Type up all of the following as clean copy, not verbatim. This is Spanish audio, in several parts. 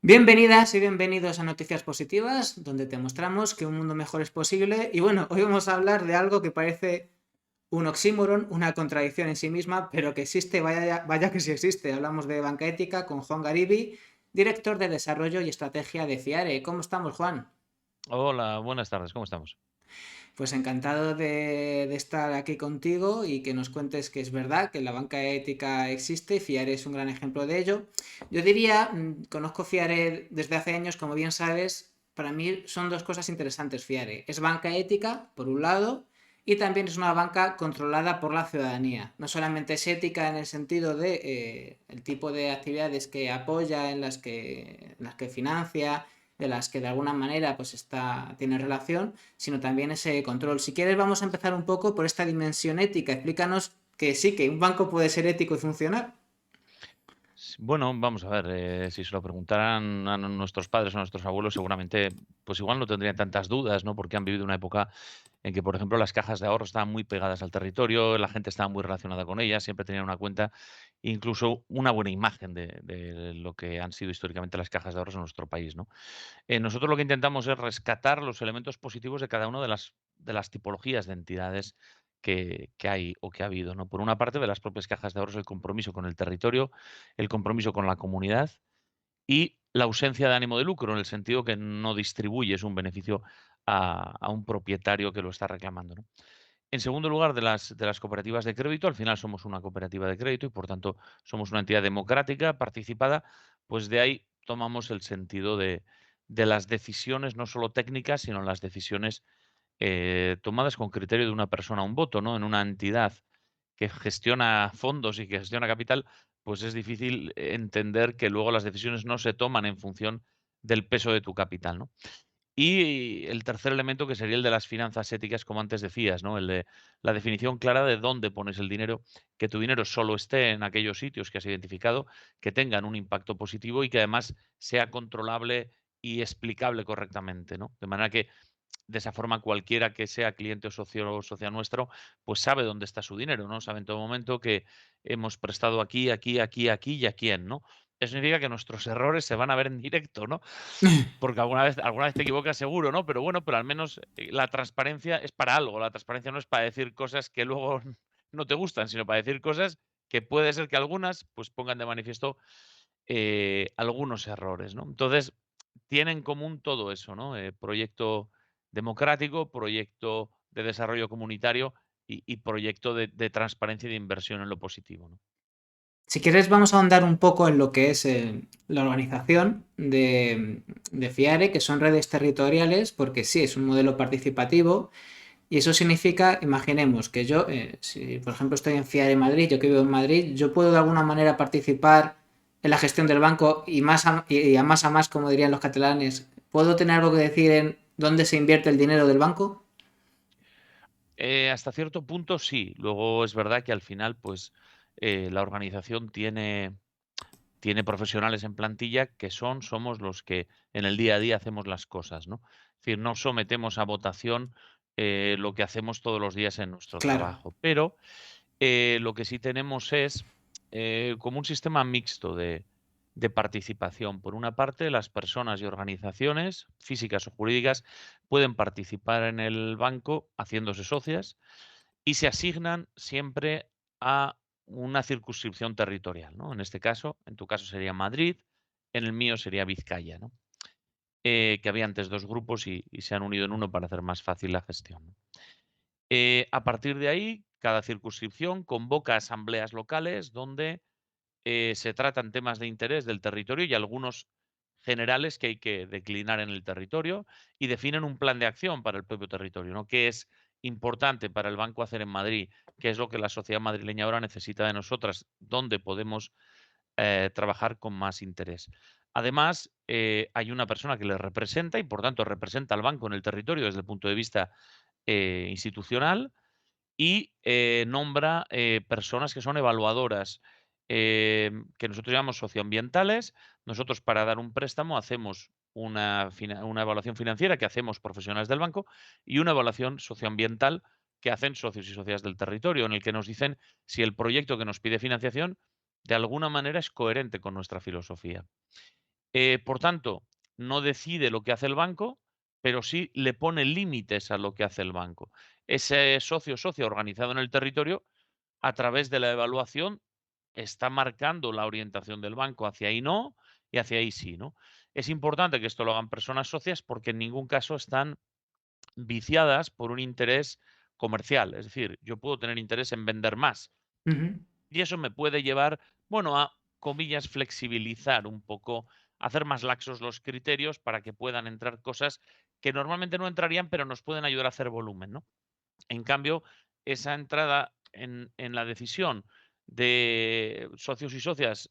Bienvenidas y bienvenidos a Noticias Positivas, donde te mostramos que un mundo mejor es posible. Y bueno, hoy vamos a hablar de algo que parece un oxímoron, una contradicción en sí misma, pero que existe, vaya que sí existe. Hablamos de banca ética con Juan Garibi, director de Desarrollo y Estrategia de FIARE. ¿Cómo estamos, Juan? Hola, buenas tardes, ¿cómo estamos? Pues encantado de estar aquí contigo y que nos cuentes que es verdad, que la banca ética existe, Fiare es un gran ejemplo de ello. Yo diría, conozco Fiare desde hace años, como bien sabes, para mí son dos cosas interesantes Fiare. Es banca ética, por un lado, y también es una banca controlada por la ciudadanía. No solamente es ética en el sentido de el tipo de actividades que apoya, en las que financia, de las que de alguna manera pues tiene relación, sino también ese control. Si quieres, vamos a empezar un poco por esta dimensión ética. Explícanos que sí, que un banco puede ser ético y funcionar. Bueno, vamos a ver, si se lo preguntaran a nuestros padres o a nuestros abuelos, seguramente, pues igual no tendrían tantas dudas, ¿no? Porque han vivido una época en que, por ejemplo, las cajas de ahorro estaban muy pegadas al territorio, la gente estaba muy relacionada con ellas, siempre tenían una cuenta, incluso una buena imagen de lo que han sido históricamente las cajas de ahorros en nuestro país, ¿no? Nosotros lo que intentamos es rescatar los elementos positivos de cada una de las tipologías de entidades que hay o que ha habido, ¿no? Por una parte, de las propias cajas de ahorros, el compromiso con el territorio, el compromiso con la comunidad y la ausencia de ánimo de lucro, en el sentido que no distribuyes un beneficio a un propietario que lo está reclamando, ¿no? En segundo lugar, de las cooperativas de crédito, al final somos una cooperativa de crédito y, por tanto, somos una entidad democrática, participada, pues de ahí tomamos el sentido de las decisiones, no solo técnicas, sino las decisiones tomadas con criterio de una persona, un voto, ¿no? En una entidad que gestiona fondos y que gestiona capital, pues es difícil entender que luego las decisiones no se toman en función del peso de tu capital, ¿no? Y el tercer elemento, que sería el de las finanzas éticas, como antes decías, ¿no? El de la definición clara de dónde pones el dinero, que tu dinero solo esté en aquellos sitios que has identificado, que tengan un impacto positivo y que además sea controlable y explicable correctamente, ¿no? De manera que de esa forma cualquiera que sea cliente o socia nuestro, pues sabe dónde está su dinero, ¿no? Sabe en todo momento que hemos prestado aquí, aquí, aquí, aquí y a quién, ¿no? Eso significa que nuestros errores se van a ver en directo, ¿no? Porque alguna vez te equivocas seguro, ¿no? Pero bueno, pero al menos, la transparencia es para algo. La transparencia no es para decir cosas que luego no te gustan, sino para decir cosas que puede ser que algunas, pues, pongan de manifiesto, algunos errores, ¿no? Entonces, tiene en común todo eso, ¿no? Proyecto democrático, proyecto de desarrollo comunitario y proyecto de transparencia y de inversión en lo positivo, ¿no? Si quieres, vamos a ahondar un poco en lo que es la organización de FIARE, que son redes territoriales, porque sí, es un modelo participativo. Y eso significa, imaginemos que yo, si por ejemplo estoy en FIARE Madrid, yo que vivo en Madrid, yo puedo de alguna manera participar en la gestión del banco y a más, como dirían los catalanes, ¿puedo tener algo que decir en dónde se invierte el dinero del banco? Hasta cierto punto sí. Luego es verdad que al final, pues, la organización tiene profesionales en plantilla que somos los que en el día a día hacemos las cosas, ¿no? Es decir, no sometemos a votación, lo que hacemos todos los días en nuestro Claro. trabajo. Pero, lo que sí tenemos es, como un sistema mixto de participación. Por una parte, las personas y organizaciones, físicas o jurídicas, pueden participar en el banco haciéndose socias y se asignan siempre a una circunscripción territorial, ¿no? En este caso, en tu caso sería Madrid, en el mío sería Vizcaya, ¿no? Que había antes 2 grupos y se han unido en uno para hacer más fácil la gestión, ¿no? A partir de ahí, cada circunscripción convoca asambleas locales donde, se tratan temas de interés del territorio y algunos generales que hay que declinar en el territorio y definen un plan de acción para el propio territorio, ¿no? ¿Qué es importante para el banco hacer en Madrid? ¿Qué es lo que la sociedad madrileña ahora necesita de nosotras? ¿Dónde podemos trabajar con más interés? Además, hay una persona que le representa y, por tanto, representa al banco en el territorio desde el punto de vista institucional y nombra personas que son evaluadoras, que nosotros llamamos socioambientales. Nosotros, para dar un préstamo, hacemos una evaluación financiera que hacemos profesionales del banco y una evaluación socioambiental que hacen socios y socias del territorio, en el que nos dicen si el proyecto que nos pide financiación de alguna manera es coherente con nuestra filosofía. Por tanto, no decide lo que hace el banco, pero sí le pone límites a lo que hace el banco. Ese socio o socia organizado en el territorio, a través de la evaluación, está marcando la orientación del banco hacia ahí no y hacia ahí sí, ¿no? Es importante que esto lo hagan personas socias porque en ningún caso están viciadas por un interés comercial. Es decir, yo puedo tener interés en vender más Ujú, y eso me puede llevar, bueno, a, comillas, flexibilizar un poco, hacer más laxos los criterios para que puedan entrar cosas que normalmente no entrarían, pero nos pueden ayudar a hacer volumen, ¿no? En cambio, esa entrada en la decisión de socios y socias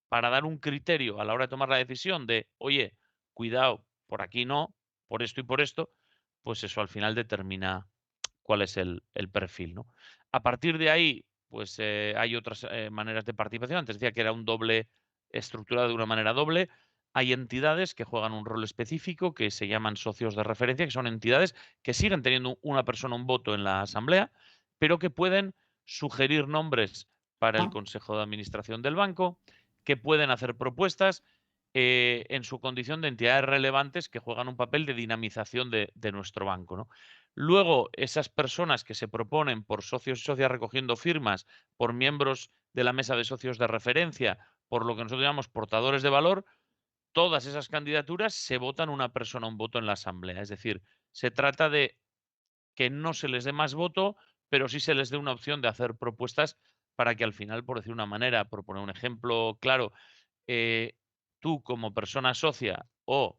para dar un criterio a la hora de tomar la decisión de, oye, cuidado, por aquí no, por esto, pues eso al final determina cuál es el perfil, ¿no? A partir de ahí, pues hay otras maneras de participación. Antes decía que era un doble, estructurado de una manera doble. Hay entidades que juegan un rol específico que se llaman socios de referencia, que son entidades que siguen teniendo una persona un voto en la asamblea, pero que pueden sugerir nombres para el ah, consejo de administración del banco, que pueden hacer propuestas en su condición de entidades relevantes que juegan un papel de dinamización de nuestro banco, ¿no? Luego, esas personas que se proponen por socios y socias recogiendo firmas, por miembros de la mesa de socios de referencia, por lo que nosotros llamamos portadores de valor, todas esas candidaturas se votan una persona, un voto en la asamblea. Es decir, se trata de que no se les dé más voto, pero sí se les dé una opción de hacer propuestas para que al final, por decir una manera, por poner un ejemplo claro, eh, tú como persona socia o,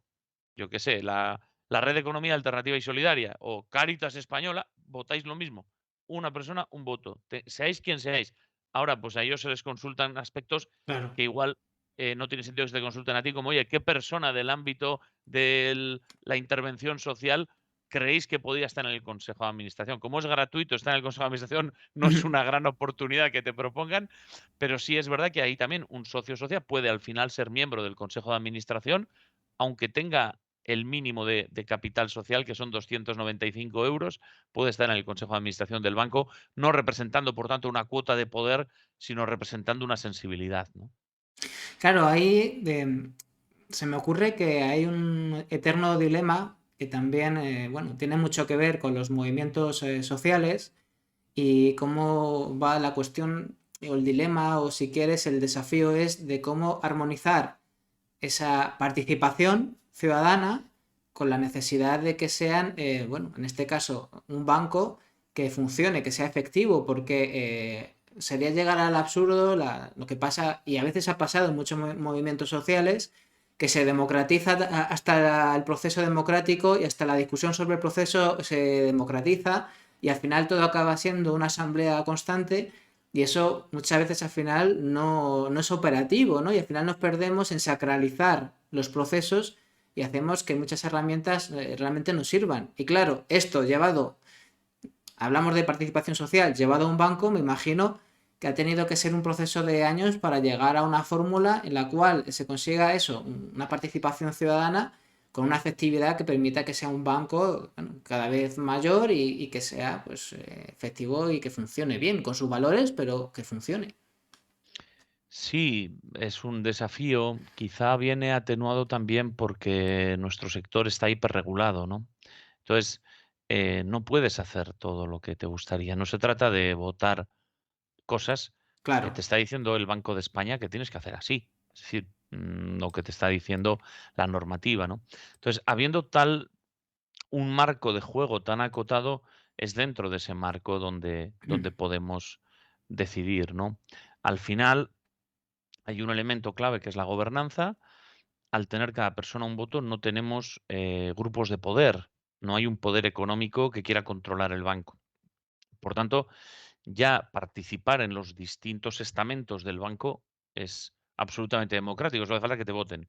yo qué sé, la Red de Economía Alternativa y Solidaria o Cáritas Española, votáis lo mismo. Una persona, un voto. Seáis quien seáis. Ahora, pues a ellos se les consultan aspectos claro. que igual no tiene sentido que se te consulten a ti, como, oye, ¿qué persona del ámbito de la intervención social creéis que podría estar en el consejo de administración? Como es gratuito estar en el consejo de administración, no es una gran oportunidad que te propongan, pero sí es verdad que ahí también un socio o socia puede al final ser miembro del consejo de administración, aunque tenga el mínimo de capital social, que son 295 euros, puede estar en el consejo de administración del banco, no representando, por tanto, una cuota de poder, sino representando una sensibilidad, ¿no? Claro, ahí se me ocurre que hay un eterno dilema que también, bueno, tiene mucho que ver con los movimientos sociales y cómo va la cuestión o el dilema o si quieres el desafío es de cómo armonizar esa participación ciudadana con la necesidad de que sean, bueno, en este caso, un banco que funcione, que sea efectivo, porque sería llegar al absurdo lo que pasa, y a veces ha pasado en muchos movimientos sociales, que se democratiza hasta el proceso democrático y hasta la discusión sobre el proceso se democratiza y al final todo acaba siendo una asamblea constante y eso muchas veces al final no es operativo, ¿no? Y al final nos perdemos en sacralizar los procesos y hacemos que muchas herramientas realmente nos sirvan. Y claro, esto llevado, hablamos de participación social, llevado a un banco, me imagino que ha tenido que ser un proceso de años para llegar a una fórmula en la cual se consiga eso, una participación ciudadana con una efectividad que permita que sea un banco bueno, cada vez mayor y que sea pues, efectivo y que funcione bien, con sus valores, pero que funcione. Sí, es un desafío. Quizá viene atenuado también porque nuestro sector está hiperregulado, ¿no? Entonces, no puedes hacer todo lo que te gustaría. No se trata de votar cosas que Claro. te está diciendo el Banco de España que tienes que hacer así. Es decir, lo que te está diciendo la normativa, ¿no? Entonces, habiendo tal un marco de juego tan acotado, es dentro de ese marco donde podemos decidir, ¿no? Al final, hay un elemento clave que es la gobernanza. Al tener cada persona un voto, no tenemos grupos de poder. No hay un poder económico que quiera controlar el banco. Por tanto, ya participar en los distintos estamentos del banco es absolutamente democrático, solo hace falta que te voten.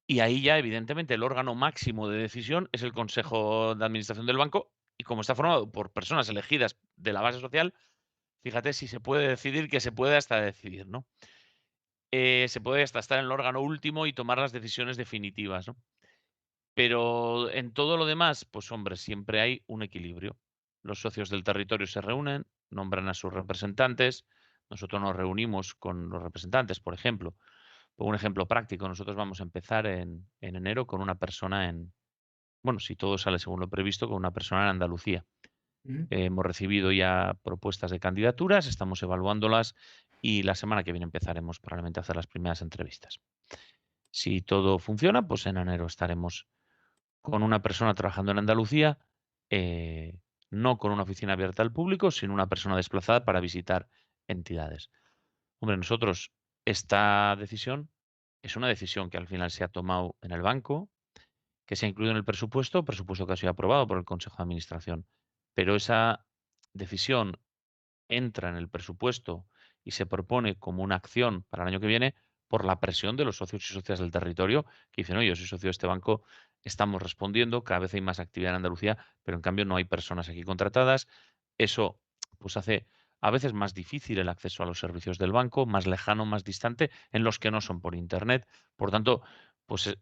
Y ahí ya, evidentemente, el órgano máximo de decisión es el Consejo de Administración del banco, y como está formado por personas elegidas de la base social, fíjate si se puede decidir que se puede hasta decidir, ¿no? Se puede hasta estar en el órgano último y tomar las decisiones definitivas, ¿no? Pero en todo lo demás, pues hombre, siempre hay un equilibrio. Los socios del territorio se reúnen, nombran a sus representantes, nosotros nos reunimos con los representantes, por ejemplo, Pongo un ejemplo práctico. Nosotros vamos a empezar en enero con una persona bueno, si todo sale según lo previsto, con una persona en Andalucía. Ujú, Hemos recibido ya propuestas de candidaturas, estamos evaluándolas y la semana que viene empezaremos probablemente a hacer las primeras entrevistas. Si todo funciona, pues en enero estaremos con una persona trabajando en Andalucía, eh, no con una oficina abierta al público, sino una persona desplazada para visitar entidades. Hombre, nosotros esta decisión es una decisión que al final se ha tomado en el banco, que se ha incluido en el presupuesto que ha sido aprobado por el Consejo de Administración. Pero esa decisión entra en el presupuesto y se propone como una acción para el año que viene por la presión de los socios y socias del territorio que dicen, oye, yo soy socio de este banco, estamos respondiendo, cada vez hay más actividad en Andalucía, pero en cambio no hay personas aquí contratadas. Eso pues hace a veces más difícil el acceso a los servicios del banco, más lejano, más distante, en los que no son por Internet. Por tanto, pues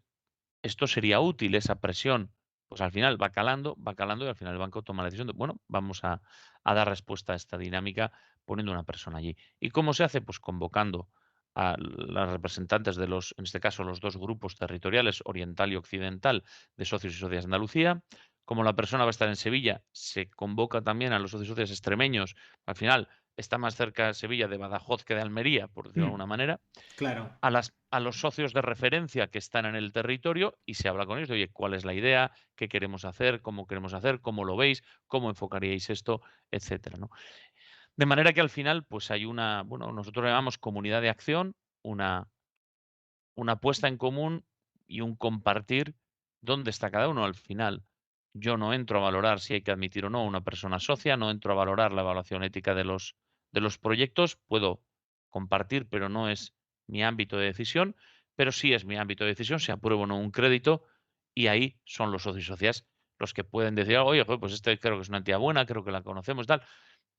esto sería útil, esa presión, pues al final va calando y al final el banco toma la decisión de, bueno, vamos a dar respuesta a esta dinámica poniendo una persona allí. ¿Y cómo se hace? Pues convocando a las representantes de los, en este caso, los dos grupos territoriales, oriental y occidental, de socios y socias de Andalucía. Como la persona va a estar en Sevilla, se convoca también a los socios y socias extremeños. Al final está más cerca Sevilla de Badajoz que de Almería, por decirlo de mm, alguna manera claro, a los socios de referencia que están en el territorio y se habla con ellos de, oye, ¿cuál es la idea? ¿Qué queremos hacer? ¿Cómo queremos hacer? ¿Cómo lo veis? ¿Cómo enfocaríais esto? Etcétera, ¿no? De manera que al final, pues hay una, bueno, nosotros le llamamos comunidad de acción, una, una puesta en común y un compartir dónde está cada uno. Al final, yo no entro a valorar si hay que admitir o no a una persona socia, no entro a valorar la evaluación ética de los proyectos, puedo compartir, pero no es mi ámbito de decisión, pero sí es mi ámbito de decisión, si apruebo o no un crédito, y ahí son los socios y socias los que pueden decir, oye, joder, pues este creo que es una entidad buena, creo que la conocemos, tal,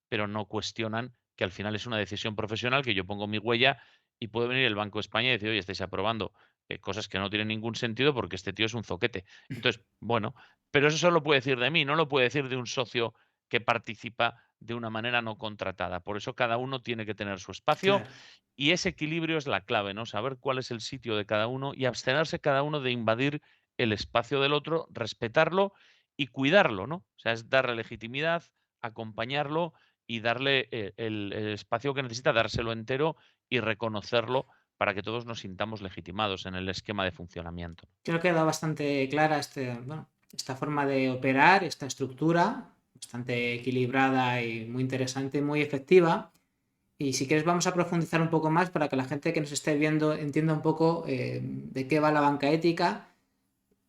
pero no cuestionan que al final es una decisión profesional que yo pongo mi huella y puede venir el Banco de España y decir, oye, estáis aprobando cosas que no tienen ningún sentido porque este tío es un zoquete. Entonces, bueno, pero eso solo puede decir de mí, no lo puede decir de un socio que participa de una manera no contratada. Por eso cada uno tiene que tener su espacio claro. y ese equilibrio es la clave, ¿no? Saber cuál es el sitio de cada uno y abstenerse cada uno de invadir el espacio del otro, respetarlo y cuidarlo, ¿no? O sea, es darle legitimidad, acompañarlo y darle el espacio que necesita, dárselo entero y reconocerlo para que todos nos sintamos legitimados en el esquema de funcionamiento. Creo que queda bastante clara bueno, esta forma de operar, esta estructura, bastante equilibrada y muy interesante, muy efectiva. Y si quieres vamos a profundizar un poco más para que la gente que nos esté viendo entienda un poco de qué va la banca ética.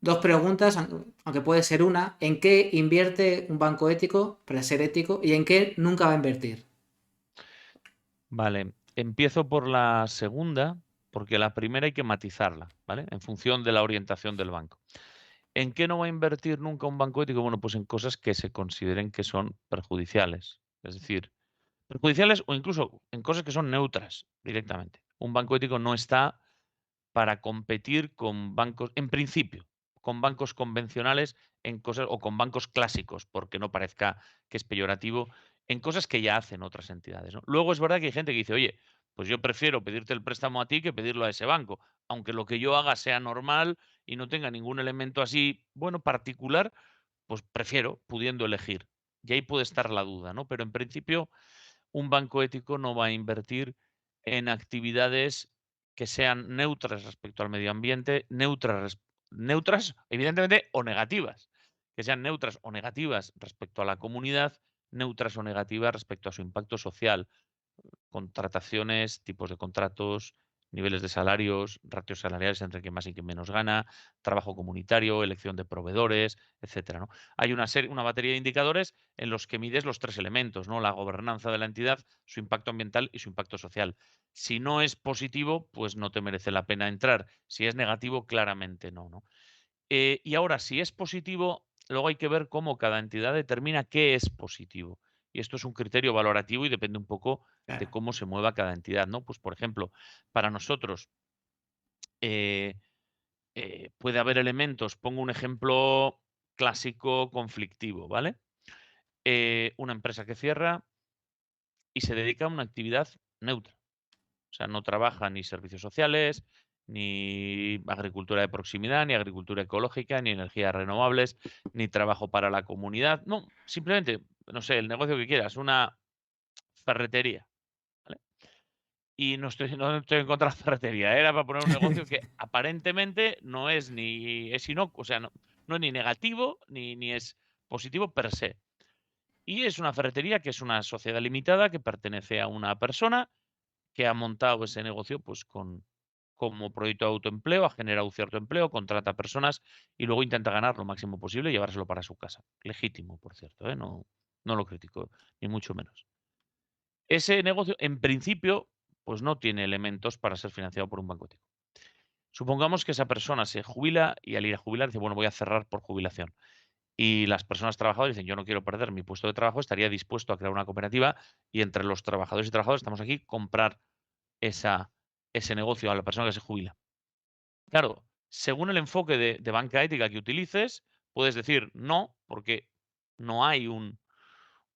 Dos preguntas, aunque puede ser una. ¿En qué invierte un banco ético para ser ético y en qué nunca va a invertir? Vale, empiezo por la segunda, porque la primera hay que matizarla, ¿vale? En función de la orientación del banco. ¿En qué no va a invertir nunca un banco ético? Bueno, pues en cosas que se consideren que son perjudiciales. Es decir, perjudiciales o incluso en cosas que son neutras directamente. Un banco ético no está para competir con bancos, en principio, con bancos convencionales en cosas o con bancos clásicos, porque no parezca que es peyorativo, en cosas que ya hacen otras entidades, ¿no? Luego es verdad que hay gente que dice, oye, pues yo prefiero pedirte el préstamo a ti que pedirlo a ese banco, aunque lo que yo haga sea normal y no tenga ningún elemento así, bueno, particular, pues prefiero pudiendo elegir. Y ahí puede estar la duda, ¿no? Pero en principio, un banco ético no va a invertir en actividades que sean neutras respecto al medio ambiente, neutras, evidentemente, o negativas, que sean neutras o negativas respecto a la comunidad, neutras o negativas respecto a su impacto social, contrataciones, tipos de contratos, niveles de salarios, ratios salariales entre quien más y quien menos gana, trabajo comunitario, elección de proveedores, etcétera, ¿no? Hay una serie, una batería de indicadores en los que mides los tres elementos, ¿no? La gobernanza de la entidad, su impacto ambiental y su impacto social. Si no es positivo, pues no te merece la pena entrar. Si es negativo, claramente no, ¿no? Y ahora, si es positivo, luego hay que ver cómo cada entidad determina qué es positivo. Y esto es un criterio valorativo y depende un poco de Claro. cómo se mueva cada entidad, ¿no? Pues, por ejemplo, para nosotros eh, puede haber elementos, pongo un ejemplo clásico conflictivo, ¿vale? Una empresa que cierra y se dedica a una actividad neutra. O sea, no trabaja ni servicios sociales, ni agricultura de proximidad, ni agricultura ecológica, ni energías renovables, ni trabajo para la comunidad. No, simplemente, no sé, el negocio que quieras, una ferretería, ¿vale? Y no estoy en contra de la ferretería, era para poner un negocio que aparentemente no es ni es inocuo, o sea, no es ni negativo ni es positivo per se. Y es una ferretería que es una sociedad limitada que pertenece a una persona que ha montado ese negocio, pues, como proyecto de autoempleo, ha generado un cierto empleo, contrata personas y luego intenta ganar lo máximo posible y llevárselo para su casa. Legítimo, por cierto, ¿eh? No lo critico, ni mucho menos. Ese negocio, en principio, pues no tiene elementos para ser financiado por un banco ético. Supongamos que esa persona se jubila y al ir a jubilar dice, bueno, voy a cerrar por jubilación. Y las personas trabajadoras dicen, yo no quiero perder mi puesto de trabajo, estaría dispuesto a crear una cooperativa y entre los trabajadores y trabajadoras estamos aquí, comprar esa, ese negocio a la persona que se jubila. Claro, según el enfoque de banca ética que utilices, puedes decir no, porque no hay un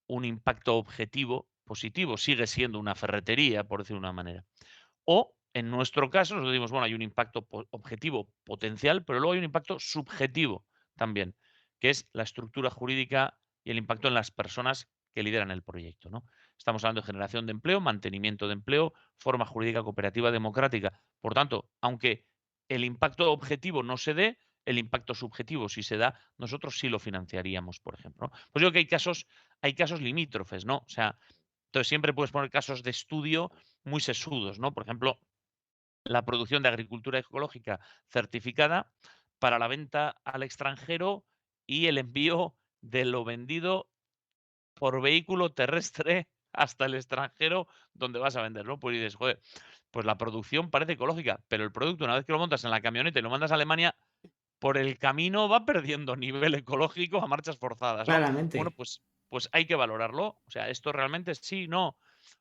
impacto objetivo positivo, sigue siendo una ferretería, por decirlo de una manera. O, en nuestro caso, nosotros decimos, bueno, hay un impacto objetivo potencial, pero luego hay un impacto subjetivo también, que es la estructura jurídica y el impacto en las personas que lideran el proyecto, ¿no? Estamos hablando de generación de empleo, mantenimiento de empleo, forma jurídica cooperativa democrática. Por tanto, aunque el impacto objetivo no se dé, el impacto subjetivo si se da, nosotros sí lo financiaríamos, por ejemplo, ¿no? Pues yo creo que hay casos limítrofes, ¿no? O sea, entonces siempre puedes poner casos de estudio muy sesudos, ¿no? Por ejemplo, la producción de agricultura ecológica certificada para la venta al extranjero y el envío de lo vendido por vehículo terrestre hasta el extranjero donde vas a vender, ¿no? Pues dices, joder, pues la producción parece ecológica, pero el producto, una vez que lo montas en la camioneta y lo mandas a Alemania, por el camino va perdiendo nivel ecológico a marchas forzadas, ¿no? Bueno, Claramente. pues hay que valorarlo. O sea, esto realmente sí, no.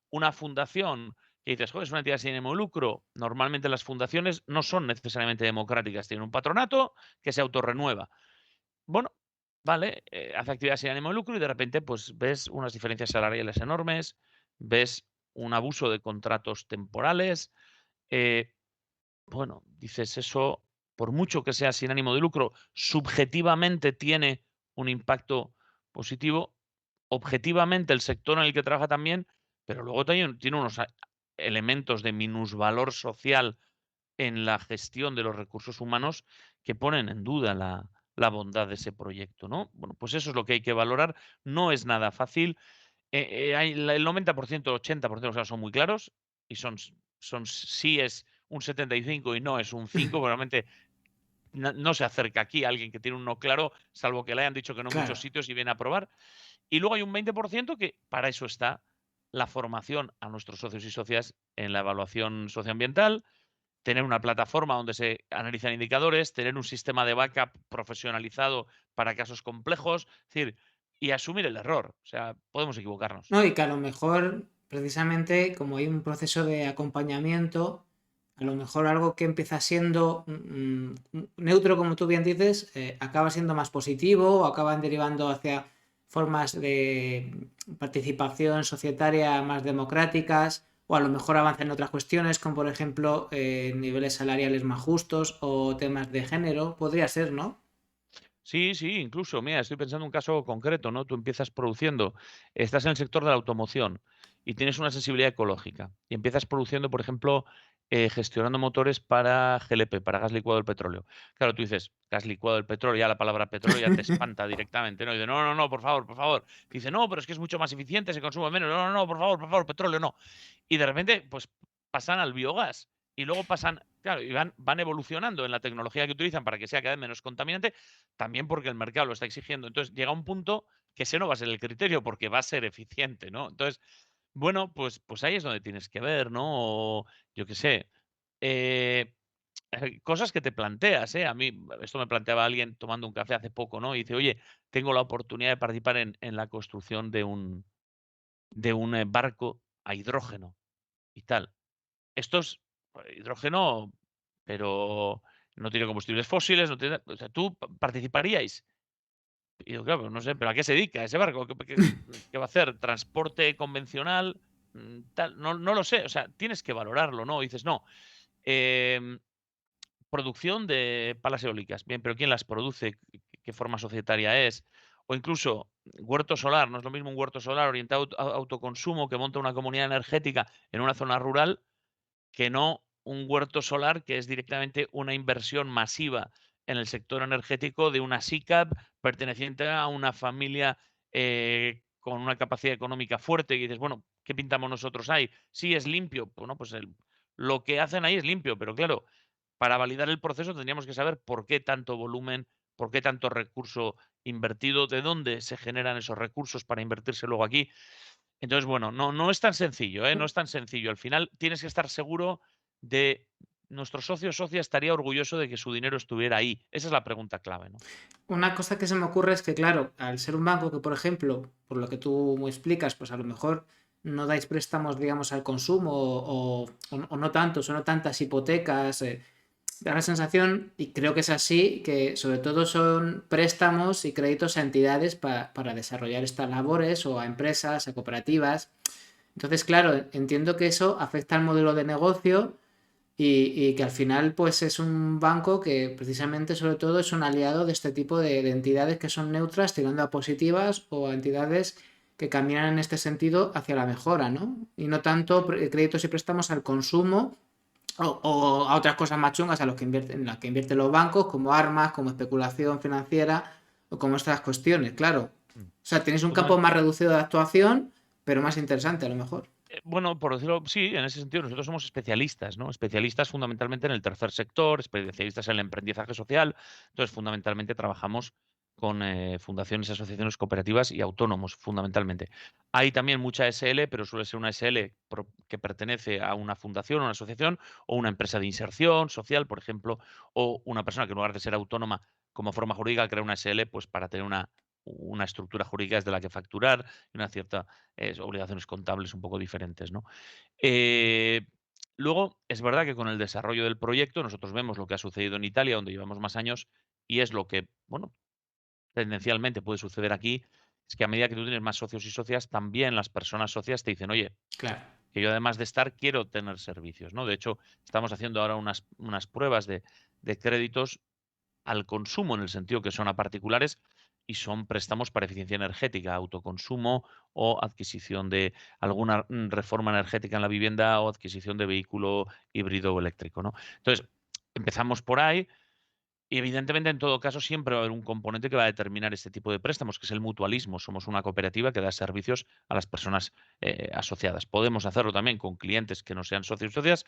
Una fundación que dices, joder, es una entidad sin ánimo de lucro. Normalmente las fundaciones no son necesariamente democráticas, tienen un patronato que se autorrenueva. Bueno, vale, hace actividad sin ánimo de lucro y de repente pues ves unas diferencias salariales enormes, ves un abuso de contratos temporales. eh, bueno, dices eso, por mucho que sea sin ánimo de lucro, subjetivamente tiene un impacto positivo, objetivamente el sector en el que trabaja también, pero luego también tiene unos elementos de minusvalor social en la gestión de los recursos humanos que ponen en duda la bondad de ese proyecto, ¿no? Bueno, pues eso es lo que hay que valorar. No es nada fácil. El 90%, 80% de los casos son muy claros y sí es un 75 y no es un 5, realmente no se acerca aquí a alguien que tiene un no claro, salvo que le hayan dicho que no en muchos Claro. sitios y viene a probar. Y luego hay un 20% que para eso está la formación a nuestros socios y socias en la evaluación socioambiental, tener una plataforma donde se analizan indicadores, tener un sistema de backup profesionalizado para casos complejos, es decir, y asumir el error. O sea, podemos equivocarnos. No, y que a lo mejor, precisamente, como hay un proceso de acompañamiento, a lo mejor algo que empieza siendo neutro, como tú bien dices, acaba siendo más positivo o acaban derivando hacia formas de participación societaria más democráticas o a lo mejor avanza en otras cuestiones, como por ejemplo niveles salariales más justos o temas de género. Podría ser, ¿no? Sí, sí, incluso, mira, estoy pensando en un caso concreto, ¿no? Tú empiezas produciendo, estás en el sector de la automoción y tienes una sensibilidad ecológica y empiezas produciendo, por ejemplo, gestionando motores para GLP, para gas licuado del petróleo. Claro, tú dices, gas licuado del petróleo, ya la palabra petróleo ya te espanta directamente, ¿no? Y dice, no, no, no, por favor, por favor. Dice, no, pero es que es mucho más eficiente, se consume menos. No, no, no, por favor, petróleo, no. Y de repente, pues pasan al biogás y luego pasan, claro, y van evolucionando en la tecnología que utilizan para que sea cada vez menos contaminante, también porque el mercado lo está exigiendo. Entonces llega un punto que ese no va a ser el criterio porque va a ser eficiente, ¿no? Entonces, bueno, pues ahí es donde tienes que ver, ¿no? O yo qué sé, eh, cosas que te planteas, ¿eh? A mí, esto me planteaba alguien tomando un café hace poco, ¿no? Y dice, oye, tengo la oportunidad de participar en la construcción de un barco a hidrógeno y tal. Esto es hidrógeno, pero no tiene combustibles fósiles, no tiene, o sea, ¿tú participaríais? Y yo, claro, pues no sé, ¿pero a qué se dedica ese barco? ¿Qué va a hacer? ¿Transporte convencional? Tal, no lo sé, o sea, tienes que valorarlo, ¿no? Y dices, no. producción de palas eólicas. Bien, pero ¿quién las produce? ¿Qué forma societaria es? O incluso huerto solar. No es lo mismo un huerto solar orientado a autoconsumo que monta una comunidad energética en una zona rural que no un huerto solar que es directamente una inversión masiva en el sector energético de una SICAV perteneciente a una familia con una capacidad económica fuerte. Y dices, bueno, ¿qué pintamos nosotros ahí? Sí, es limpio. Bueno, pues lo que hacen ahí es limpio, pero claro, para validar el proceso tendríamos que saber por qué tanto volumen, por qué tanto recurso invertido, de dónde se generan esos recursos para invertirse luego aquí. Entonces, bueno, no es tan sencillo, ¿eh? No es tan sencillo. Al final tienes que estar seguro de nuestro socio o socia estaría orgulloso de que su dinero estuviera ahí. Esa es la pregunta clave, ¿no? Una cosa que se me ocurre es que, claro, al ser un banco que, por ejemplo, por lo que tú me explicas, pues a lo mejor no dais préstamos, digamos, al consumo o no tantos o no tantas hipotecas, da la sensación, y creo que es así, que sobre todo son préstamos y créditos a entidades para desarrollar estas labores o a empresas, a cooperativas. Entonces, claro, entiendo que eso afecta al modelo de negocio y que al final pues es un banco que precisamente sobre todo es un aliado de este tipo de entidades que son neutras tirando a positivas o a entidades que caminan en este sentido hacia la mejora, ¿no? Y no tanto créditos y préstamos al consumo o a otras cosas más chungas a los que invierten, en las que invierten los bancos, como armas, como especulación financiera o como estas cuestiones, claro. Mm. O sea, tenéis un campo Totalmente. más reducido de actuación, pero más interesante a lo mejor. Bueno, por decirlo, sí, en ese sentido nosotros somos especialistas, ¿no? Especialistas fundamentalmente en el tercer sector, especialistas en el emprendizaje social. Entonces, fundamentalmente trabajamos con fundaciones, asociaciones cooperativas y autónomos, fundamentalmente. Hay también mucha SL, pero suele ser una SL que pertenece a una fundación, una asociación o una empresa de inserción social, por ejemplo, o una persona que en lugar de ser autónoma como forma jurídica crea una SL pues para tener una estructura jurídica desde la que facturar y una cierta obligaciones contables un poco diferentes, ¿no? Eh, Luego, es verdad que con el desarrollo del proyecto nosotros vemos lo que ha sucedido en Italia, donde llevamos más años, y es lo que, bueno, tendencialmente puede suceder aquí, es que a medida que tú tienes más socios y socias, también las personas socias te dicen, oye, Claro. que yo además de estar quiero tener servicios, ¿no? De hecho, estamos haciendo ahora unas pruebas de créditos al consumo, en el sentido que son a particulares y son préstamos para eficiencia energética, autoconsumo o adquisición de alguna reforma energética en la vivienda o adquisición de vehículo híbrido o eléctrico, ¿no? Entonces, empezamos por ahí. Y evidentemente, en todo caso, siempre va a haber un componente que va a determinar este tipo de préstamos, que es el mutualismo. Somos una cooperativa que da servicios a las personas asociadas. Podemos hacerlo también con clientes que no sean socios y socias,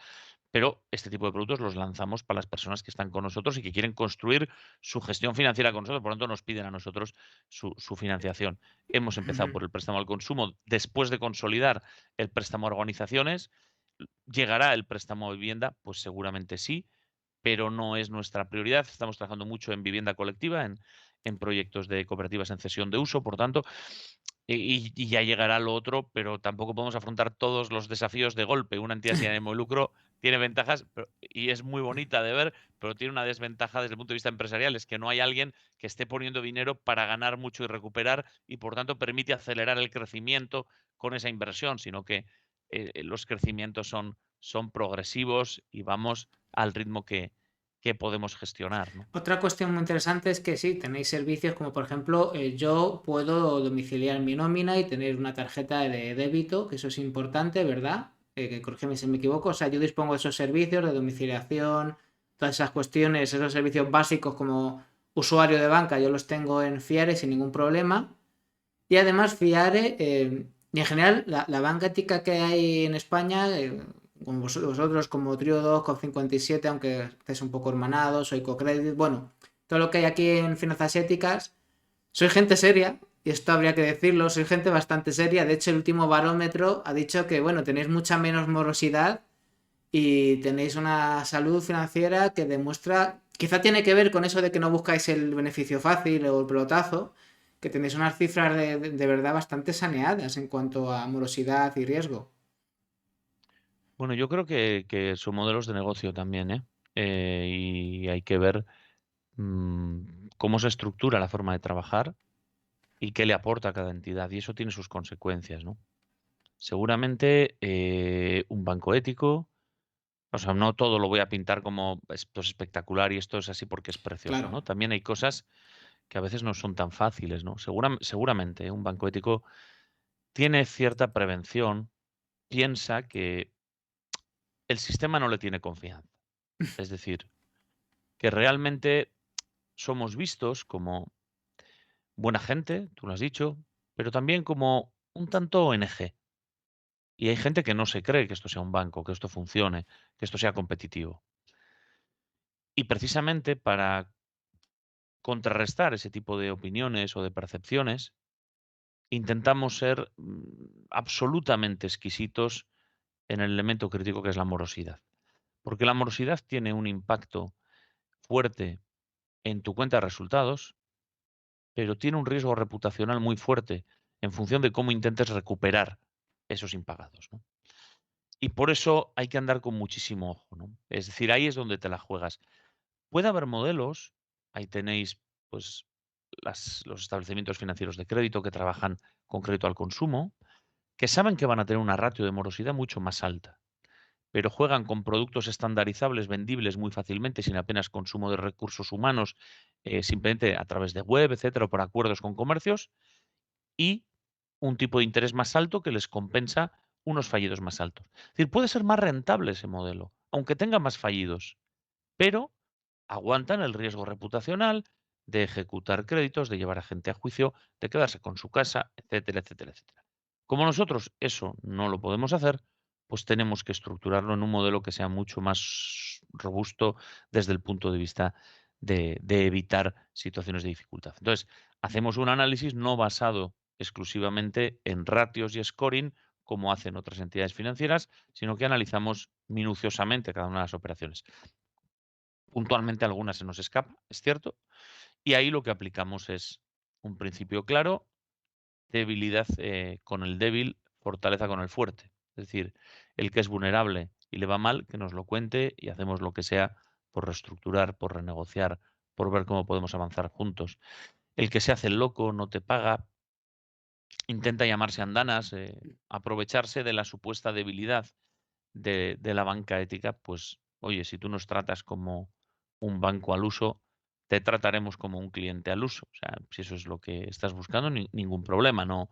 pero este tipo de productos los lanzamos para las personas que están con nosotros y que quieren construir su gestión financiera con nosotros. Por lo tanto, nos piden a nosotros su financiación. Hemos empezado por el préstamo al consumo. Después de consolidar el préstamo a organizaciones, ¿llegará el préstamo a vivienda? Pues seguramente sí, pero no es nuestra prioridad. Estamos trabajando mucho en vivienda colectiva, en proyectos de cooperativas en cesión de uso, por tanto, y ya llegará lo otro, pero tampoco podemos afrontar todos los desafíos de golpe. Una entidad sin ánimo de lucro tiene ventajas y es muy bonita de ver, pero tiene una desventaja desde el punto de vista empresarial, es que no hay alguien que esté poniendo dinero para ganar mucho y recuperar y por tanto permite acelerar el crecimiento con esa inversión, sino que los crecimientos son progresivos y vamos al ritmo que podemos gestionar, ¿no? Otra cuestión muy interesante es que sí, tenéis servicios como por ejemplo, yo puedo domiciliar mi nómina y tener una tarjeta de débito, que eso es importante, ¿verdad? Que corrígeme si me equivoco. O sea, yo dispongo de esos servicios de domiciliación, todas esas cuestiones, esos servicios básicos como usuario de banca, yo los tengo en Fiare sin ningún problema. Y además Fiare, y en general la banca ética que hay en España, como vosotros como Trio 2 con 57, aunque estéis un poco hermanados, o Icocredit, bueno, todo lo que hay aquí en finanzas éticas, soy gente seria, y esto habría que decirlo, soy gente bastante seria. De hecho, el último barómetro ha dicho que, bueno, tenéis mucha menos morosidad y tenéis una salud financiera que demuestra, quizá tiene que ver con eso de que no buscáis el beneficio fácil o el pelotazo, que tenéis unas cifras de verdad bastante saneadas en cuanto a morosidad y riesgo. Bueno, yo creo que son modelos de negocio también, ¿eh? Y hay que ver cómo se estructura la forma de trabajar y qué le aporta a cada entidad, y eso tiene sus consecuencias, ¿no? Seguramente un banco ético O sea, no todo lo voy a pintar como esto es espectacular y esto es así porque es precioso, Claro. ¿no? También hay cosas que a veces no son tan fáciles, ¿no? Seguramente, un banco ético tiene cierta prevención, piensa que el sistema no le tiene confianza. Es decir, que realmente somos vistos como buena gente, tú lo has dicho, pero también como un tanto ONG. Y hay gente que no se cree que esto sea un banco, que esto funcione, que esto sea competitivo. Y precisamente para contrarrestar ese tipo de opiniones o de percepciones, intentamos ser absolutamente exquisitos en el elemento crítico que es la morosidad. Porque la morosidad tiene un impacto fuerte en tu cuenta de resultados, pero tiene un riesgo reputacional muy fuerte en función de cómo intentes recuperar esos impagados, ¿no? Y por eso hay que andar con muchísimo ojo, ¿no? Es decir, ahí es donde te la juegas. Puede haber modelos, ahí tenéis pues los establecimientos financieros de crédito que trabajan con crédito al consumo, que saben que van a tener una ratio de morosidad mucho más alta, pero juegan con productos estandarizables, vendibles muy fácilmente, sin apenas consumo de recursos humanos, simplemente a través de web, etcétera, o por acuerdos con comercios, y un tipo de interés más alto que les compensa unos fallidos más altos. Es decir, puede ser más rentable ese modelo, aunque tenga más fallidos, pero aguantan el riesgo reputacional de ejecutar créditos, de llevar a gente a juicio, de quedarse con su casa, etcétera, etcétera, etcétera. Como nosotros eso no lo podemos hacer, pues tenemos que estructurarlo en un modelo que sea mucho más robusto desde el punto de vista de evitar situaciones de dificultad. Entonces, hacemos un análisis no basado exclusivamente en ratios y scoring, como hacen otras entidades financieras, sino que analizamos minuciosamente cada una de las operaciones. Puntualmente alguna se nos escapa, es cierto, y ahí lo que aplicamos es un principio claro, debilidad con el débil, fortaleza con el fuerte. Es decir, el que es vulnerable y le va mal, que nos lo cuente y hacemos lo que sea por reestructurar, por renegociar, por ver cómo podemos avanzar juntos. El que se hace el loco, no te paga, intenta llamarse andanas, aprovecharse de la supuesta debilidad de la banca ética, pues, oye, si tú nos tratas como un banco al uso, te trataremos como un cliente al uso. O sea, si eso es lo que estás buscando, ningún problema, no.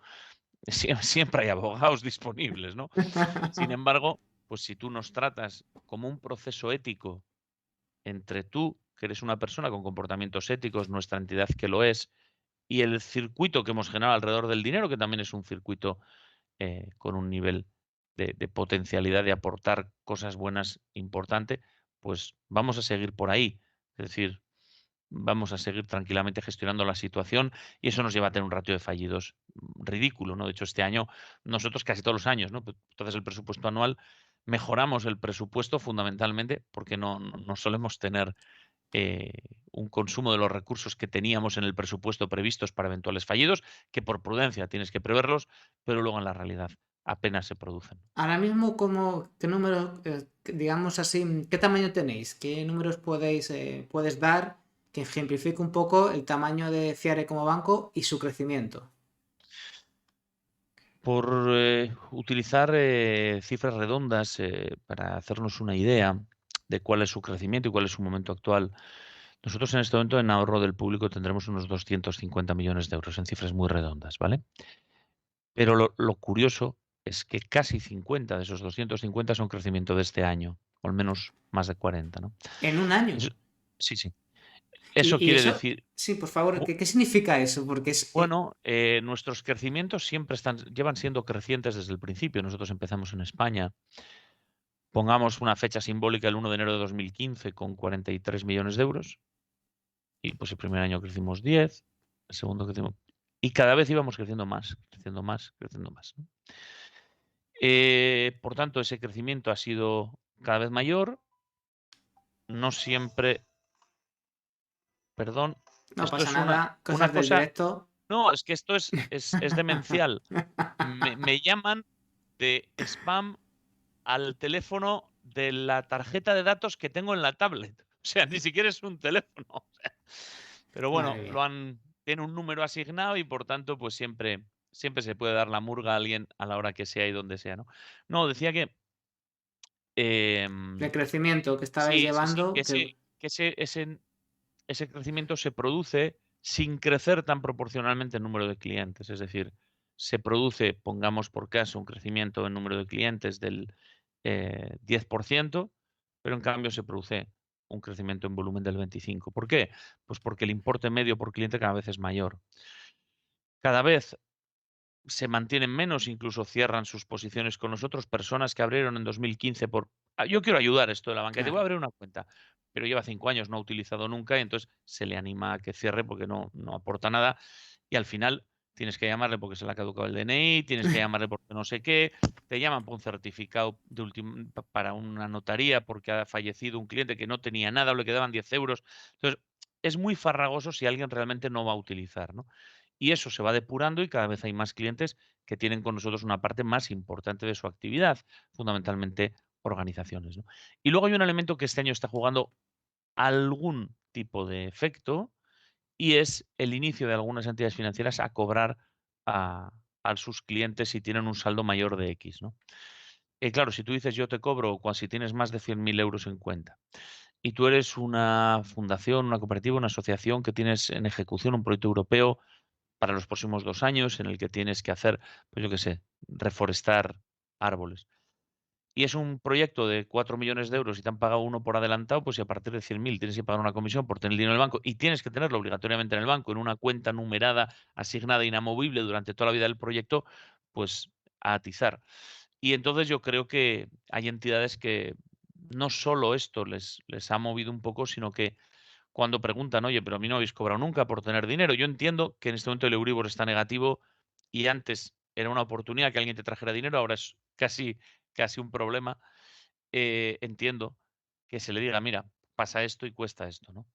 Siempre hay abogados disponibles, ¿no? Sin embargo, pues si tú nos tratas como un proceso ético entre tú, que eres una persona con comportamientos éticos, nuestra entidad que lo es, y el circuito que hemos generado alrededor del dinero, que también es un circuito con un nivel de potencialidad de aportar cosas buenas importante, pues vamos a seguir por ahí. Es decir, vamos a seguir tranquilamente gestionando la situación y eso nos lleva a tener un ratio de fallidos ridículo, ¿no? De hecho, este año, nosotros casi todos los años, ¿no? Pues, entonces, el presupuesto anual, mejoramos el presupuesto fundamentalmente porque no solemos tener eh, un consumo de los recursos que teníamos en el presupuesto previstos para eventuales fallidos, que por prudencia tienes que preverlos, pero luego en la realidad apenas se producen. Ahora mismo, ¿qué números, digamos así, qué tamaño tenéis? ¿Qué números puedes dar que ejemplifique un poco el tamaño de Ciare como banco y su crecimiento? Por utilizar cifras redondas para hacernos una idea de cuál es su crecimiento y cuál es su momento actual, nosotros en este momento en ahorro del público tendremos unos 250 millones de euros en cifras muy redondas, ¿vale? Pero lo curioso es que casi 50 de esos 250 son crecimiento de este año, o al menos más de 40, ¿no? En un año. Eso sí, sí. Eso Y quiere eso, decir, sí, por favor, bu ¿qué significa eso? Porque bueno, nuestros crecimientos siempre llevan siendo crecientes desde el principio. Nosotros empezamos en España, pongamos una fecha simbólica, el 1 de enero de 2015, con 43 millones de euros, y pues el primer año crecimos 10, el segundo crecimos y cada vez íbamos creciendo más, creciendo más, creciendo más, ¿no? Por tanto, ese crecimiento ha sido cada vez mayor, no siempre, perdón, no esto pasa es nada, una cosas del cosa, directo. no, es que esto es demencial. Me llaman de spam al teléfono de la tarjeta de datos que tengo en la tablet. O sea, ni siquiera es un teléfono. O sea, pero Madre bueno, mía. tiene un número asignado y por tanto, pues siempre se puede dar la murga a alguien a la hora que sea y donde sea, ¿no? No, decía que El Em, crecimiento que estabais sí, sí, sí, llevando, que que ese crecimiento se produce sin crecer tan proporcionalmente en número de clientes. Es decir, se produce, pongamos por caso, un crecimiento en número de clientes del 10%, pero en cambio se produce un crecimiento en volumen del 25%. ¿Por qué? Pues porque el importe medio por cliente cada vez es mayor. Cada vez se mantienen menos, incluso cierran sus posiciones con nosotros, personas que abrieron en 2015 por: Yo quiero ayudar esto de la banca, y te voy a claro, abrir una cuenta", pero lleva 5 años, no ha utilizado nunca, y entonces se le anima a que cierre porque no aporta nada, y al final tienes que llamarle porque se le ha caducado el DNI, tienes que llamarle porque no sé qué, te llaman por un certificado de para una notaría porque ha fallecido un cliente que no tenía nada o le quedaban 10 euros. Entonces, es muy farragoso si alguien realmente no va a utilizar, ¿no? Y eso se va depurando y cada vez hay más clientes que tienen con nosotros una parte más importante de su actividad, fundamentalmente organizaciones, ¿no? Y luego hay un elemento que este año está jugando algún tipo de efecto, y es el inicio de algunas entidades financieras a cobrar a sus clientes si tienen un saldo mayor de X, ¿no? Claro, si tú dices: "Yo te cobro", si tienes más de 100.000 euros en cuenta, y tú eres una fundación, una cooperativa, una asociación que tienes en ejecución un proyecto europeo para los próximos 2 años, en el que tienes que hacer, pues yo qué sé, reforestar árboles. Y es un proyecto de 4.000.000 de euros y te han pagado uno por adelantado, pues si a partir de 100.000 tienes que pagar una comisión por tener el dinero en el banco y tienes que tenerlo obligatoriamente en el banco, en una cuenta numerada, asignada, inamovible durante toda la vida del proyecto, pues a atizar. Y entonces yo creo que hay entidades que no solo esto les ha movido un poco, sino que cuando preguntan: "Oye, pero a mí no me habéis cobrado nunca por tener dinero". Yo entiendo que en este momento el Euribor está negativo y antes era una oportunidad que alguien te trajera dinero, ahora es casi un problema. Entiendo que se le diga: "Mira, pasa esto y cuesta esto", ¿no?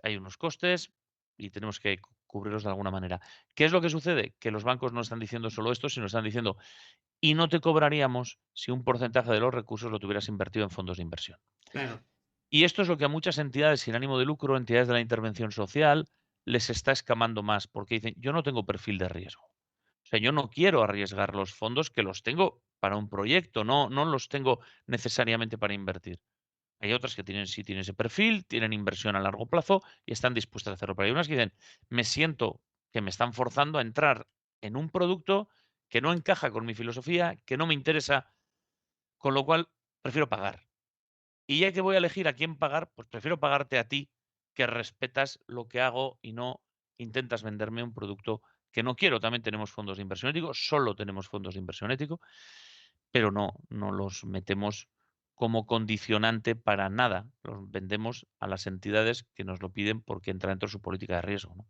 Hay unos costes y tenemos que cubrirlos de alguna manera. ¿Qué es lo que sucede? Que los bancos no están diciendo solo esto, sino están diciendo: "Y no te cobraríamos si un porcentaje de los recursos lo tuvieras invertido en fondos de inversión". claro. Y esto es lo que a muchas entidades sin ánimo de lucro, entidades de la intervención social, les está escamando más, porque dicen: "Yo no tengo perfil de riesgo". O sea, yo no quiero arriesgar los fondos que los tengo para un proyecto, no los tengo necesariamente para invertir. Hay otras que sí tienen ese perfil, tienen inversión a largo plazo y están dispuestas a hacerlo. Pero hay unas que dicen: "Me siento que me están forzando a entrar en un producto que no encaja con mi filosofía, que no me interesa, con lo cual prefiero pagar". Y ya que voy a elegir a quién pagar, pues prefiero pagarte a ti, que respetas lo que hago y no intentas venderme un producto que no quiero. También tenemos fondos de inversión ético, solo tenemos fondos de inversión ético, pero no los metemos como condicionante para nada. Los vendemos a las entidades que nos lo piden porque entra dentro de su política de riesgo, ¿no?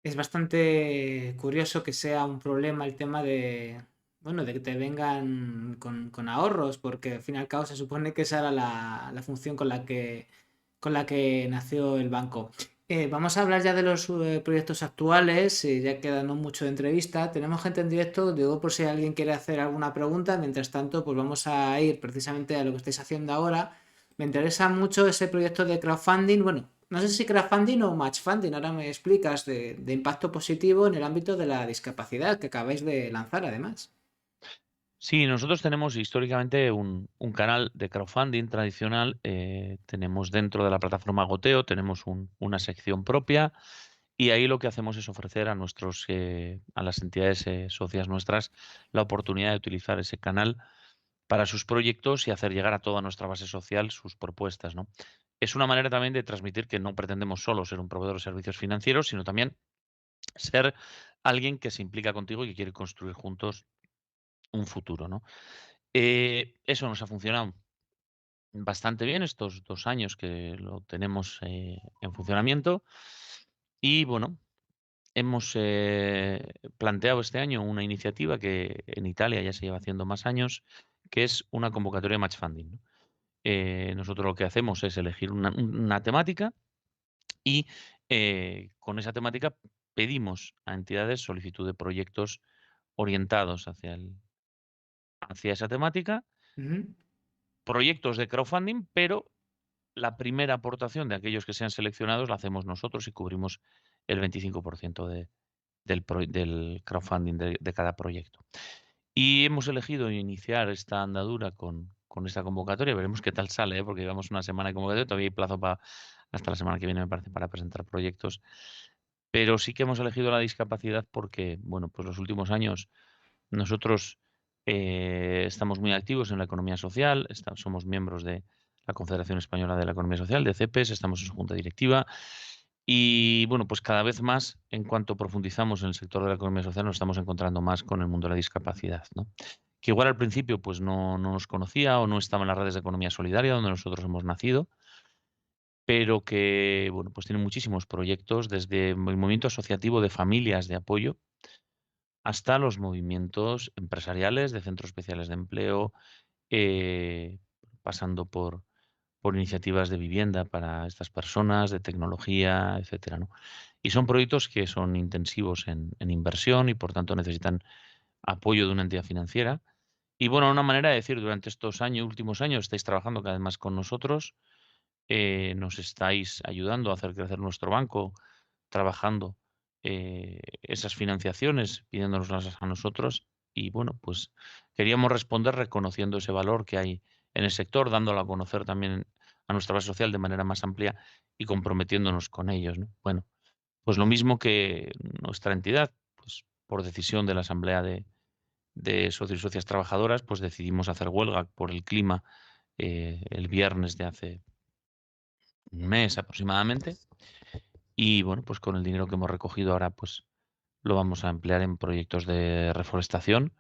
Es bastante curioso que sea un problema el tema de, bueno, de que te vengan con ahorros, porque al fin y al cabo se supone que esa era la función con la que nació el banco. Vamos a hablar ya de los proyectos actuales, ya queda no mucho de entrevista. Tenemos gente en directo, digo por si alguien quiere hacer alguna pregunta. Mientras tanto, pues vamos a ir precisamente a lo que estáis haciendo ahora. Me interesa mucho ese proyecto de crowdfunding. Bueno, no sé si crowdfunding o matchfunding. Ahora me explicas de impacto positivo en el ámbito de la discapacidad que acabáis de lanzar, además. Sí, nosotros tenemos históricamente un canal de crowdfunding tradicional. Tenemos dentro de la plataforma Goteo, tenemos una sección propia. Y ahí lo que hacemos es ofrecer a las entidades socias nuestras la oportunidad de utilizar ese canal para sus proyectos y hacer llegar a toda nuestra base social sus propuestas, ¿no? Es una manera también de transmitir que no pretendemos solo ser un proveedor de servicios financieros, sino también ser alguien que se implica contigo y que quiere construir juntos un futuro, ¿no? Eso nos ha funcionado bastante bien estos 2 años que lo tenemos en funcionamiento. Y bueno, hemos planteado este año una iniciativa que en Italia ya se lleva haciendo más años, que es una convocatoria de match funding, ¿no? Nosotros lo que hacemos es elegir una temática y con esa temática pedimos a entidades solicitud de proyectos orientados hacia esa temática, Ujú. proyectos de crowdfunding, pero la primera aportación de aquellos que sean seleccionados la hacemos nosotros y cubrimos el 25% del crowdfunding de cada proyecto. Y hemos elegido iniciar esta andadura con esta convocatoria. Veremos qué tal sale, ¿eh? Porque llevamos una semana de convocatoria, todavía hay plazo hasta la semana que viene, me parece, para presentar proyectos. Pero sí que hemos elegido la discapacidad porque, bueno, pues los últimos años nosotros estamos muy activos en la economía social, somos miembros de la Confederación Española de la Economía Social, de CEPES, estamos en su junta directiva y, bueno, pues cada vez más, en cuanto profundizamos en el sector de la economía social, nos estamos encontrando más con el mundo de la discapacidad, ¿no? Que igual al principio pues no nos conocía o no estaba en las redes de economía solidaria donde nosotros hemos nacido, pero que, bueno, pues tiene muchísimos proyectos, desde el movimiento asociativo de familias de apoyo hasta los movimientos empresariales de centros especiales de empleo, eh, pasando por iniciativas de vivienda para estas personas, de tecnología, etcétera, ¿no? Y son proyectos que son intensivos en inversión y, por tanto, necesitan apoyo de una entidad financiera. Y bueno, una manera de decir, durante estos últimos años, estáis trabajando cada vez más con nosotros, nos estáis ayudando a hacer crecer nuestro banco, trabajando esas financiaciones, pidiéndonoslas a nosotros. Y bueno, pues queríamos responder reconociendo ese valor que hay en el sector, dándolo a conocer también a nuestra base social de manera más amplia y comprometiéndonos con ellos, ¿no? Bueno, pues lo mismo que nuestra entidad, pues por decisión de la Asamblea de Socios y Socias Trabajadoras, pues decidimos hacer huelga por el clima el viernes de hace un mes aproximadamente. Y bueno, pues con el dinero que hemos recogido ahora, pues lo vamos a emplear en proyectos de reforestación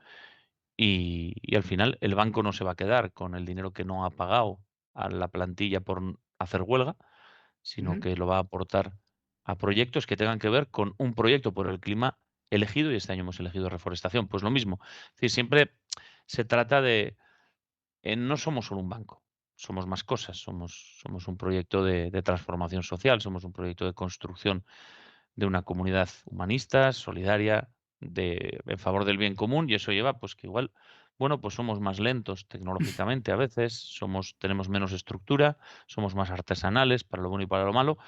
y al final el banco no se va a quedar con el dinero que no ha pagado a la plantilla por hacer huelga, sino Ujú. que lo va a aportar a proyectos que tengan que ver con un proyecto por el clima elegido y este año hemos elegido reforestación. Pues lo mismo, es decir, siempre se trata de no somos solo un banco, somos más cosas, somos un proyecto de transformación social, somos un proyecto de construcción de una comunidad humanista, solidaria, en favor del bien común, y eso lleva pues que igual, bueno, pues somos más lentos tecnológicamente a veces, tenemos menos estructura, somos más artesanales para lo bueno y para lo malo,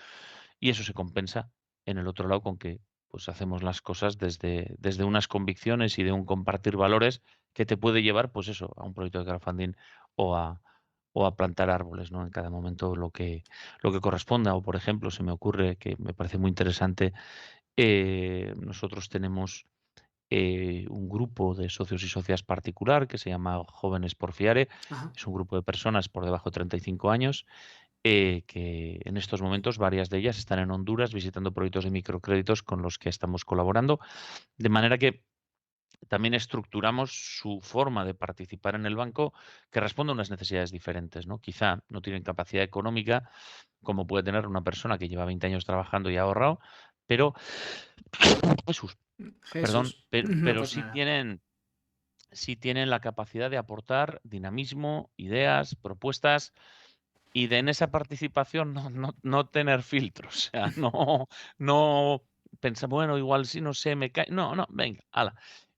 y eso se compensa en el otro lado con que pues hacemos las cosas desde unas convicciones y de un compartir valores que te puede llevar, pues eso, a un proyecto de crowdfunding o a, o a plantar árboles, ¿no? En cada momento lo que corresponda. O, por ejemplo, se me ocurre que me parece muy interesante, nosotros tenemos un grupo de socios y socias particular que se llama Jóvenes por Fiare. Ajá. Es un grupo de personas por debajo de 35 años que en estos momentos varias de ellas están en Honduras visitando proyectos de microcréditos con los que estamos colaborando, de manera que también estructuramos su forma de participar en el banco que responde a unas necesidades diferentes, ¿no? Quizá no tienen capacidad económica como puede tener una persona que lleva 20 años trabajando y ha ahorrado, pero Jesús, perdón, Jesús, pero, no pero pasa nada. sí tienen la capacidad de aportar dinamismo, ideas, propuestas y de en esa participación no tener filtros, o sea, no pensar, bueno, igual si no sé, me cae. No, no, venga, hala.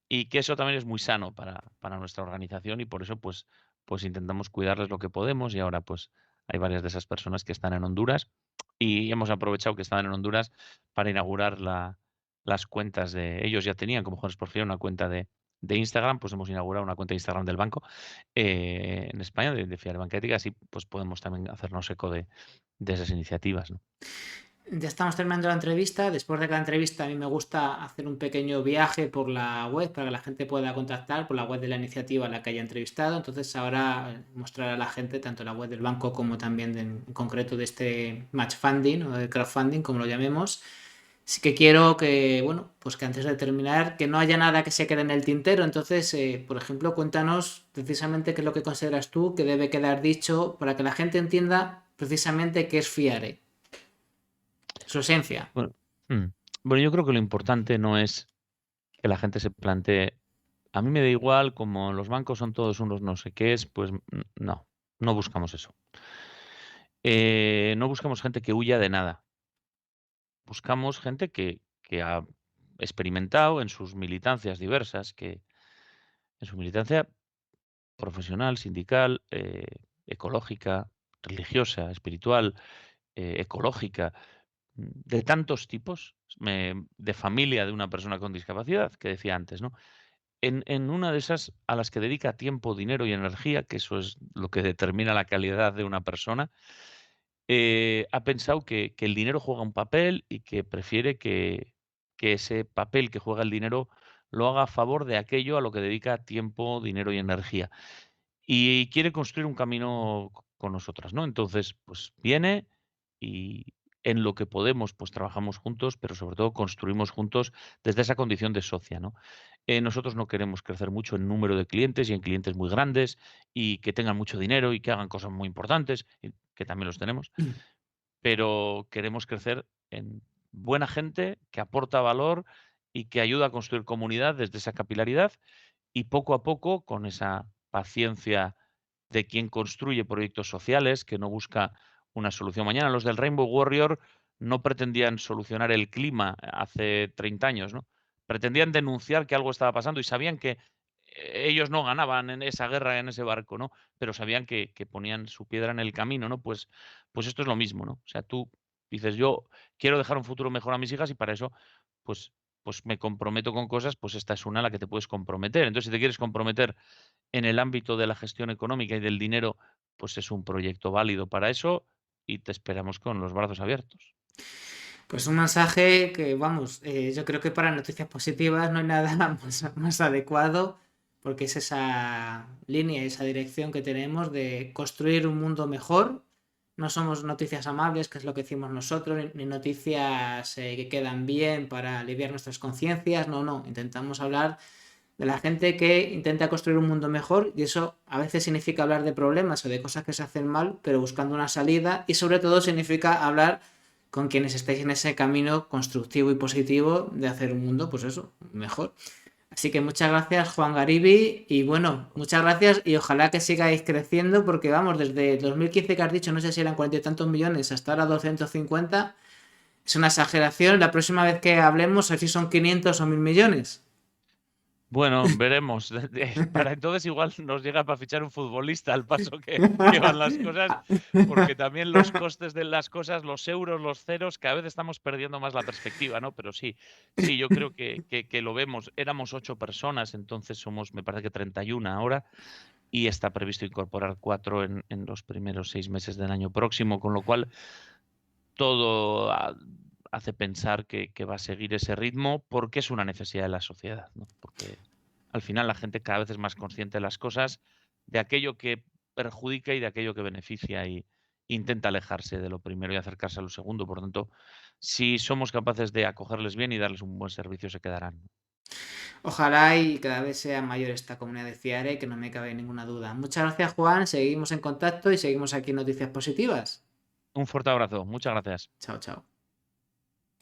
Y que eso también es muy sano para nuestra organización y por eso, pues intentamos cuidarles lo que podemos y ahora, pues, hay varias de esas personas que están en Honduras y hemos aprovechado que estaban en Honduras para inaugurar las cuentas de ellos ya tenían como Jóvenes por Fiare una cuenta de Instagram, pues hemos inaugurado una cuenta de Instagram del banco en España, de Fiare Banca Ética, así pues podemos también hacernos eco de esas iniciativas, ¿no? Ya estamos terminando la entrevista. Después de cada entrevista, a mí me gusta hacer un pequeño viaje por la web para que la gente pueda contactar por la web de la iniciativa a la que haya entrevistado. Entonces, ahora mostrar a la gente tanto la web del banco como también en concreto de este match funding o de crowdfunding, como lo llamemos. Sí que quiero que, bueno, pues que antes de terminar, que no haya nada que se quede en el tintero. Entonces, por ejemplo, cuéntanos precisamente qué es lo que consideras tú que debe quedar dicho para que la gente entienda precisamente qué es FIARE, su esencia. Bueno, mm, bueno, yo creo que lo importante no es que la gente se plantee, a mí me da igual, como los bancos son todos unos no sé qué es, pues no, no buscamos eso. No buscamos gente que huya de nada. Buscamos gente que ha experimentado en sus militancias diversas, que en su militancia profesional, sindical, ecológica, religiosa, espiritual, ecológica, de tantos tipos, de familia de una persona con discapacidad, que decía antes, ¿no? en una de esas a las que dedica tiempo, dinero y energía, que eso es lo que determina la calidad de una persona, ha pensado que el dinero juega un papel y que prefiere que ese papel que juega el dinero lo haga a favor de aquello a lo que dedica tiempo, dinero y energía. Y quiere construir un camino con nosotras, ¿no? Entonces, pues viene y en lo que podemos, pues trabajamos juntos, pero sobre todo construimos juntos desde esa condición de socia, ¿no? Nosotros no queremos crecer mucho en número de clientes y en clientes muy grandes y que tengan mucho dinero y que hagan cosas muy importantes, y que también los tenemos, pero queremos crecer en buena gente que aporta valor y que ayuda a construir comunidad desde esa capilaridad y poco a poco, con esa paciencia de quien construye proyectos sociales, que no busca una solución mañana. Los del Rainbow Warrior no pretendían solucionar el clima hace 30 años, ¿no? Pretendían denunciar que algo estaba pasando y sabían que ellos no ganaban en esa guerra, en ese barco, ¿no? Pero sabían que ponían su piedra en el camino, ¿no? Pues esto es lo mismo, ¿no? O sea, tú dices: "Yo quiero dejar un futuro mejor a mis hijas", y para eso, pues me comprometo con cosas, pues esta es una a la que te puedes comprometer. Entonces, si te quieres comprometer en el ámbito de la gestión económica y del dinero, pues es un proyecto válido para eso y te esperamos con los brazos abiertos. Pues un mensaje que, vamos, yo creo que para noticias positivas no hay nada más adecuado, porque es esa línea, esa dirección que tenemos de construir un mundo mejor. No somos noticias amables, que es lo que decimos nosotros, ni noticias que quedan bien para aliviar nuestras conciencias. No, no. Intentamos hablar de la gente que intenta construir un mundo mejor, y eso a veces significa hablar de problemas o de cosas que se hacen mal, pero buscando una salida, y sobre todo significa hablar con quienes estáis en ese camino constructivo y positivo de hacer un mundo, pues eso, mejor. Así que muchas gracias, Juan Garibi, y bueno, muchas gracias y ojalá que sigáis creciendo porque vamos, desde 2015 que has dicho, no sé si eran 40 y tantos millones, hasta ahora 250, es una exageración. La próxima vez que hablemos, a ver si son 500 o 1000 millones. Bueno, veremos. Para entonces igual nos llega para fichar un futbolista al paso que van las cosas, porque también los costes de las cosas, los euros, los ceros, cada vez estamos perdiendo más la perspectiva, ¿no? Pero sí, sí, yo creo que lo vemos. Éramos 8 personas, entonces somos, me parece que 31 ahora, y está previsto incorporar 4 en los primeros 6 meses del año próximo, con lo cual todo hace pensar que va a seguir ese ritmo porque es una necesidad de la sociedad, ¿no? Porque al final la gente cada vez es más consciente de las cosas, de aquello que perjudica y de aquello que beneficia y intenta alejarse de lo primero y acercarse a lo segundo. Por tanto, si somos capaces de acogerles bien y darles un buen servicio, se quedarán. Ojalá y cada vez sea mayor esta comunidad de FIARE, que no me cabe ninguna duda. Muchas gracias, Juan. Seguimos en contacto y seguimos aquí en Noticias Positivas. Un fuerte abrazo. Muchas gracias. Chao, chao.